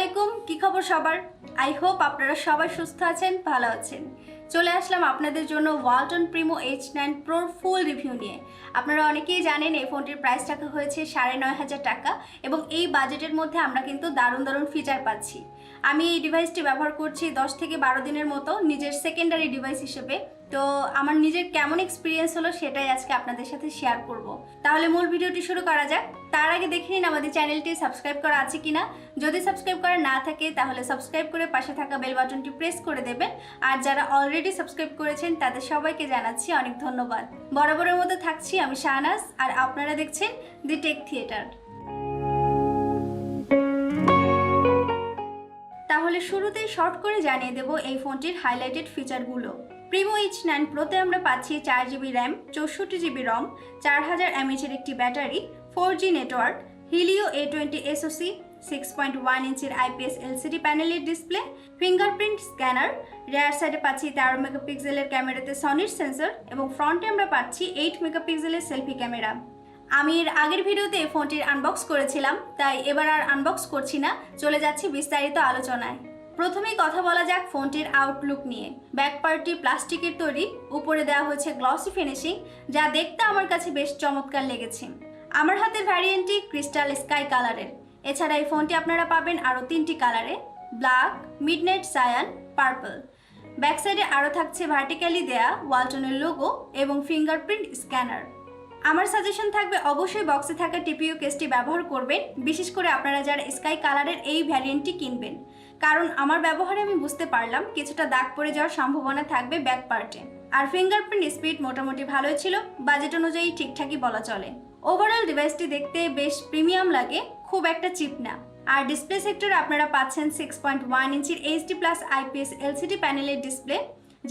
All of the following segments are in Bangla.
আলাইকুম, কি খবর সবার? আই হোপ আপনারা সবাই সুস্থ আছেন, ভালো আছেন। চলে আসলাম আপনাদের জন্য ওয়ালটন প্রিমো H9 প্রোর ফুল রিভিউ নিয়ে। আপনারা অনেকেই জানেন এই ফোনটির প্রাইস রাখা হয়েছে ৯,৫০০ টাকা এবং এই বাজেটের মধ্যে আমরা কিন্তু দারুণ দারুণ ফিচার পাচ্ছি। আমি এই ডিভাইসটি ব্যবহার করছি 10 থেকে 12 দিনের মতো নিজের সেকেন্ডারি ডিভাইস হিসেবে। তো আমার নিজের কেমন এক্সপিরিয়েন্স হলো সেটাই আজকে আপনাদের সাথে শেয়ার করব। তাহলে মূল ভিডিওটি শুরু করা যাক। তার আগে দেখে নিন আমাদের চ্যানেলটি সাবস্ক্রাইব করা আছে কিনা। যদি সাবস্ক্রাইব করা না থাকে তাহলে সাবস্ক্রাইব করে পাশে থাকা বেল বাটনটি প্রেস করে দেবেন। আর যারা অলরেডি সাবস্ক্রাইব করেছেন তাদের সবাইকে জানাচ্ছি অনেক ধন্যবাদ। বরাবরের মতো থাকছি আমি শাহনাজ, আর আপনারা দেখছেন দি টেক থিয়েটার। তাহলে শুরুতেই শর্ট করে জানিয়ে দেব এই ফোনটির হাইলাইটেড ফিচারগুলো। প্রিমো H9 প্রোতে আমরা পাচ্ছি 4GB র্যাম, 64GB রম, 4000 mAh এর একটি battery, 4G network, Helio A20 SoC, 6.1 ইঞ্চির IPS LCD প্যানেলের ডিসপ্লে, ফিঙ্গারপ্রিন্ট স্ক্যানার, রেয়ার সাইডে পাচ্ছি 13 মেগাপিক্সেলের ক্যামেরাতে সনির সেন্সর এবং ফ্রন্টে আমরা পাচ্ছি 8 মেগাপিক্সেলের সেলফি ক্যামেরা। আমি এর আগের ভিডিওতে ফোনটির আনবক্স করেছিলাম, তাই এবার আর আনবক্স করছি না, চলে যাচ্ছি বিস্তারিত আলোচনায়। প্রথমেই কথা বলা যাক ফোনটির আউটলুক নিয়ে। ব্যাক পার্টটি প্লাস্টিকের তৈরি, উপরে দেওয়া হয়েছে গ্লসি ফিনিশিং, যা দেখতে আমার কাছে বেশ চমৎকার লেগেছে। আমার হাতের ভ্যারিয়েন্টটি ক্রিস্টাল স্কাই কালারের। এছাড়া এই ফোনটি আপনারা পাবেন আরও 3টি কালারে, black, midnight cyan, purple. Back সাইডে আরও থাকছে ভার্টিক্যালি দেয়া ওয়ালটনের লোগো এবং ফিঙ্গারপ্রিন্ট স্ক্যানার। আমার সাজেশন থাকবে অবশ্যই বক্সে থাকা টিপিইউ কেসটি ব্যবহার করবেন, বিশেষ করে আপনারা যারা স্কাই কালারের এই ভ্যারিয়েন্টটি কিনবেন, কারণ আমার ব্যবহারে আমি বুঝতে পারলাম কিছুটা দাগ পড়ে যাওয়ার সম্ভাবনা থাকবে ব্যাক পার্টে। আর ফিঙ্গারপ্রিন্ট স্পিড মোটামুটি ভালোই ছিল, বাজেট অনুযায়ী ঠিকঠাকই বলা চলে। ওভারঅল ডিভাইসটি দেখতে বেশ প্রিমিয়াম লাগে, খুব একটা চিপ না। আর ডিসপ্লে সেক্টরে আপনারা পাচ্ছেন 6.1 ইঞ্চির HD+ IPS LCD প্যানেলের ডিসপ্লে,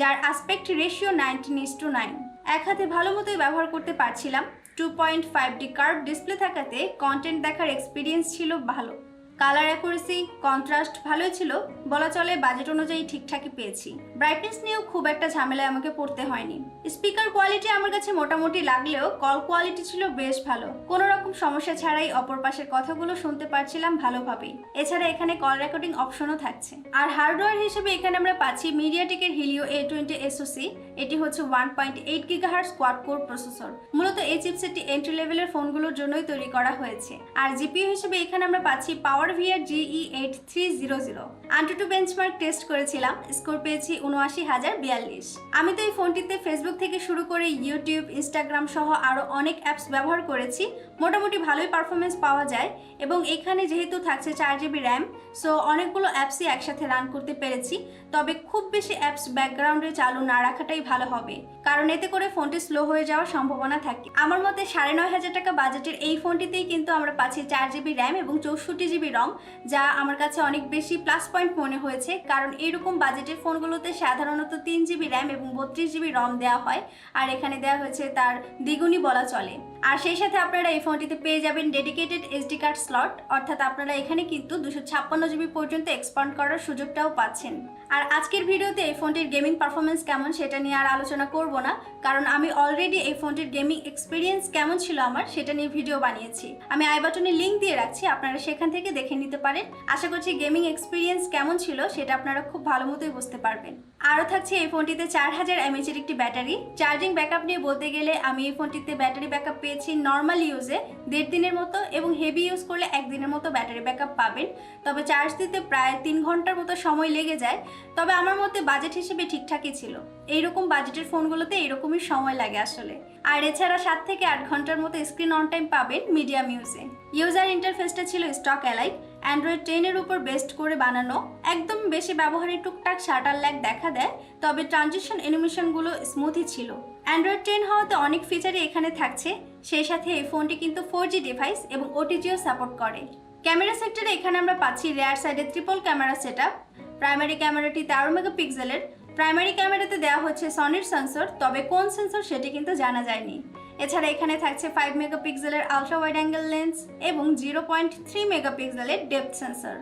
যার আসপেক্ট রেশিও 19:9। এক হাতে ভালো মতোই ব্যবহার করতে পারছিলাম। 2.5D কার্ভ ডিসপ্লে থাকাতে কন্টেন্ট দেখার এক্সপিরিয়েন্স ছিল ভালো। কালার অ্যাকুরেসি, কন্ট্রাস্ট ভালোই ছিল, বলা চলে বাজেট অনুযায়ী ঠিকঠাকই পেয়েছি। ব্রাইটনেস নিয়েও খুব একটা ঝামেলায় আমাকে পড়তে হয়নি। স্পিকার কোয়ালিটি আমার কাছে মোটামুটি লাগলেও কল কোয়ালিটি ছিল বেশ ভালো, কোনো রকম সমস্যা ছাড়াই অপর পাশের কথাগুলো শুনতে পারছিলাম ভালোভাবেই। এছাড়া এখানে কল রেকর্ডিং অপশনও থাকছে। আর হার্ডওয়্যার হিসেবে এখানে আমরা পাচ্ছি মিডিয়াটেকের হিলিও A20 SoC। এটি হচ্ছে 1.8 GHz কোয়াড কোর প্রসেসর। মূলত এই চিপসেটটি এন্ট্রি লেভেলের ফোনগুলোর জন্যই তৈরি করা হয়েছে। আর জিপিইউ হিসেবে এখানে আমরা পাচ্ছি PowerVR GE8300। AnTuTu benchmark test করেছিলাম, স্কোর পেয়েছি ৭৯,০৪২। আমি তো এই ফোনটিতে ফেসবুক থেকে শুরু করে ইউটিউব, ইনস্টাগ্রাম সহ আরও অনেক অ্যাপস ব্যবহার করেছি। মোটামুটি ভালোই পারফরমেন্স পাওয়া যায় এবং এখানে যেহেতু থাকছে 4GB র্যাম, সো অনেকগুলো অ্যাপসই একসাথে রান করতে পেরেছি। তবে খুব বেশি অ্যাপস ব্যাকগ্রাউন্ডে চালু না রাখাটাই ভালো হবে, কারণ এতে করে ফোনটি স্লো হয়ে যাওয়ার সম্ভাবনা থাকে। আমার মতে ৯,৫০০ টাকা বাজেটের এই ফোনটিতেই কিন্তু আমরা পাচ্ছি 4GB র্যাম এবং 64GB রম, যা আমার কাছে অনেক বেশি প্লাস পয়েন্ট মনে হয়েছে, কারণ এইরকম বাজেটের ফোনগুলোতে সাধারণত 3GB র্যাম এবং 32GB রম দেওয়া হয়, আর এখানে দেওয়া হয়েছে তার দ্বিগুণই বলা চলে। আর সেই সাথে আপনারা এই ফোনটিতে পেয়ে যাবেন ডেডিকেটেড SD কার্ড স্লট, অর্থাৎ আপনারা এখানে কিন্তু 256GB পর্যন্ত এক্সপান্ড করার সুযোগটাও পাচ্ছেন। আর আজকের ভিডিওতে এই ফোনটির গেমিং পারফরমেন্স কেমন সেটা নিয়ে আর আলোচনা করব না, কারণ আমি অলরেডি এই ফোনটির গেমিং এক্সপিরিয়েন্স কেমন ছিল আমার সেটা নিয়ে ভিডিও বানিয়েছি। আমি আই বাটনে লিঙ্ক দিয়ে রাখছি, আপনারা সেখান থেকে দেখে নিতে পারেন। আশা করছি গেমিং এক্সপিরিয়েন্স কেমন ছিল সেটা আপনারা খুব ভালো মতোই বুঝতে পারবেন। আরও থাকছে এই ফোনটিতে 4000 mAh এর একটি ব্যাটারি। চার্জিং ব্যাকআপ নিয়ে বলতে গেলে আমি এই ফোনটিতে ব্যাটারি ব্যাকআপ পেয়েছি নর্মাল ইউজে 1.5 দিনের মতো, এবং হেভি ইউজ করলে 1 দিনের মতো ব্যাটারি ব্যাকআপ পাবেন। তবে চার্জ দিতে প্রায় 3 ঘন্টার মতো সময় লেগে যায়। তবে আমার মতে বাজেট হিসেবে ঠিকঠাকই ছিল। এইরকম বাজেটের ফোনগুলোতে এইরকমই সময় লাগে আসলে। আর এছাড়া 7 থেকে 8 ঘন্টার মতো স্ক্রিন অন টাইম পাবেন মিডিয়াম ইউজে। ইউজার ইন্টারফেসটা ছিল স্টক অ্যালাইক, অ্যান্ড্রয়েড 10-এর উপর বেস্ট করে বানানো। একদম বেশি ব্যবহারের টুকটাক শাটার ল্যাগ দেখা দেয়, তবে ট্রানজিশন অ্যানিমেশনগুলো স্মুথই ছিল। অ্যান্ড্রয়েড 10 হওয়াতে অনেক ফিচারই এখানে থাকছে। সেই সাথে এই ফোনটি কিন্তু 4G ডিভাইস এবং OTGও সাপোর্ট করে। ক্যামেরা সেক্টরে এখানে আমরা পাচ্ছি রেয়ার সাইডে ট্রিপল ক্যামেরা সেটআপ। প্রাইমারি ক্যামেরাটি 13 মেগাপিক্সেলের। প্রাইমারি ক্যামেরাতে দেওয়া হচ্ছে সনির সেন্সর, তবে কোন সেন্সর সেটি কিন্তু জানা যায়নি। এছাড়া এখানে থাকছে 5 মেগাপিক্সেলের আলট্রা ওয়াইড অ্যাঙ্গেল লেন্স এবং 0.3 মেগাপিক্সেলের ডেপথ সেন্সর।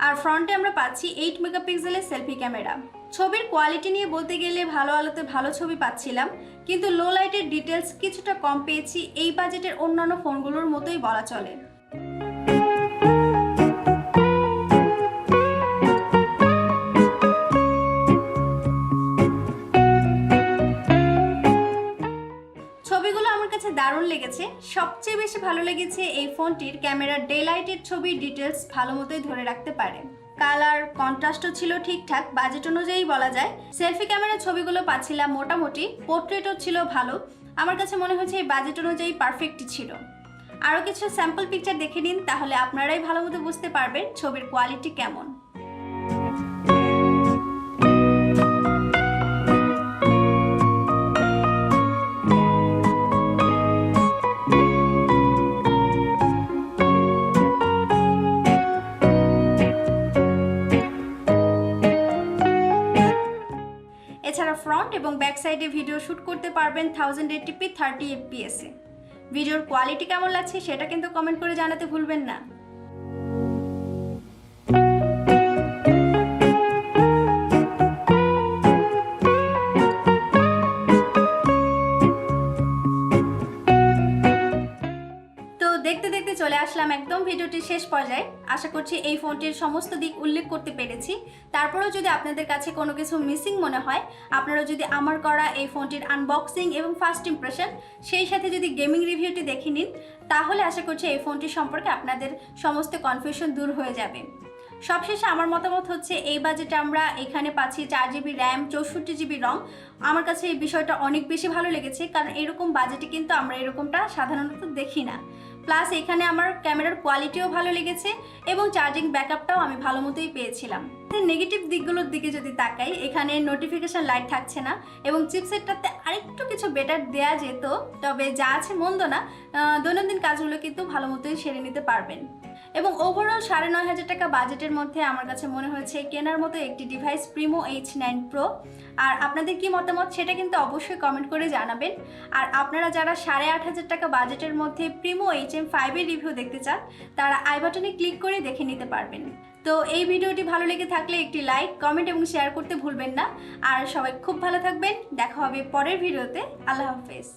আর ফ্রন্টে আমরা পাচ্ছি 8 মেগাপিক্সেলের সেলফি ক্যামেরা। ছবির কোয়ালিটি নিয়ে বলতে গেলে ভালো আলোতে ভালো ছবি পাচ্ছিলাম, কিন্তু লো লাইটের ডিটেলস কিছুটা কম পেয়েছি। এই বাজেটের অন্যান্য ফোনগুলোর মতোই বলা চলে। লেগেছে? সবচেয়ে বেশি ভালো লেগেছে এই ফোনটির ক্যামেরার ডে লাইটের ছবি ডিটেলস ভালো মতোই ধরে রাখতে পারে। কালার কন্ট্রাস্টও ছিল ঠিকঠাক, বাজেট অনুযায়ী বলা যায়। সেলফি ক্যামেরার ছবিগুলো পাচ্ছিলাম মোটামুটি, পোর্ট্রেটও ছিল ভালো। আমার কাছে মনে হচ্ছে এই বাজেট অনুযায়ী পারফেক্টই ছিল। আরও কিছু স্যাম্পল পিকচার দেখে নিন, তাহলে আপনারাই ভালো মতো বুঝতে পারবেন ছবির কোয়ালিটি কেমন। এছাড়া ফ্রন্ট এবং ব্যাক সাইডে ভিডিও শ্যুট করতে পারবেন 1080p 30 fps এ। ভিডিওর কোয়ালিটি কেমন লাগছে সেটা কিন্তু কমেন্ট করে জানাতে ভুলবেন না। তো দেখতে দেখতে চলে আসলাম একদম ভিডিওটির শেষ পর্যায়ে। আশা করছি এই ফোনটির সমস্ত দিক উল্লেখ করতে পেরেছি। তারপরেও যদি আপনাদের কাছে কোনো কিছু মিসিং মনে হয়, আপনারা যদি আমার করা এই ফোনটির আনবক্সিং এবং ফার্স্ট ইমপ্রেশন সেই সাথে যদি গেমিং রিভিউটি দেখে নিন, তাহলে আশা করছি এই ফোনটি সম্পর্কে আপনাদের সমস্ত কনফিউশন দূর হয়ে যাবে। সবশেষে আমার মতামত হচ্ছে এই বাজেটে আমরা এখানে পাচ্ছি 4GB র্যাম, 64GB রম। আমার কাছে এই বিষয়টা অনেক বেশি ভালো লেগেছে, কারণ এরকম বাজেটে কিন্তু আমরা এরকমটা সাধারণত দেখি না। প্লাস এখানে আমার ক্যামেরার কোয়ালিটিও ভালো লেগেছে এবং চার্জিং ব্যাকআপটাও আমি ভালো মতোই পেয়েছিলাম। নেগেটিভ দিকগুলোর দিকে যদি তাকাই, এখানে নোটিফিকেশন লাইট থাকছে না এবং চিপসেটটাতে আরেকটু কিছু বেটার দেয়া যেত, তবে যা আছে মন্দ না। দৈনন্দিন কাজগুলো কিন্তু ভালো মতোই সেরে নিতে পারবেন। এবং ওভারঅল 9,500 টাকা বাজেটের মধ্যে আমার কাছে মনে হয়েছে কেনার মতো একটি ডিভাইস প্রিমো H9 Pro। আর আপনাদের কি মতামত সেটা কিন্তু অবশ্যই কমেন্ট করে জানাবেন। আর আপনারা যারা 8,500 টাকা বাজেটের মধ্যে প্রিমো HM5 এর রিভিউ দেখতে চান, তারা আই বাটনে ক্লিক করে দেখে নিতে পারবেন। তো এই ভিডিওটি ভালো লেগে থাকলে একটি লাইক, কমেন্ট এবং শেয়ার করতে ভুলবেন না। আর সবাই খুব ভালো থাকবেন। দেখা হবে পরের ভিডিওতে। আল্লাহ হাফেজ।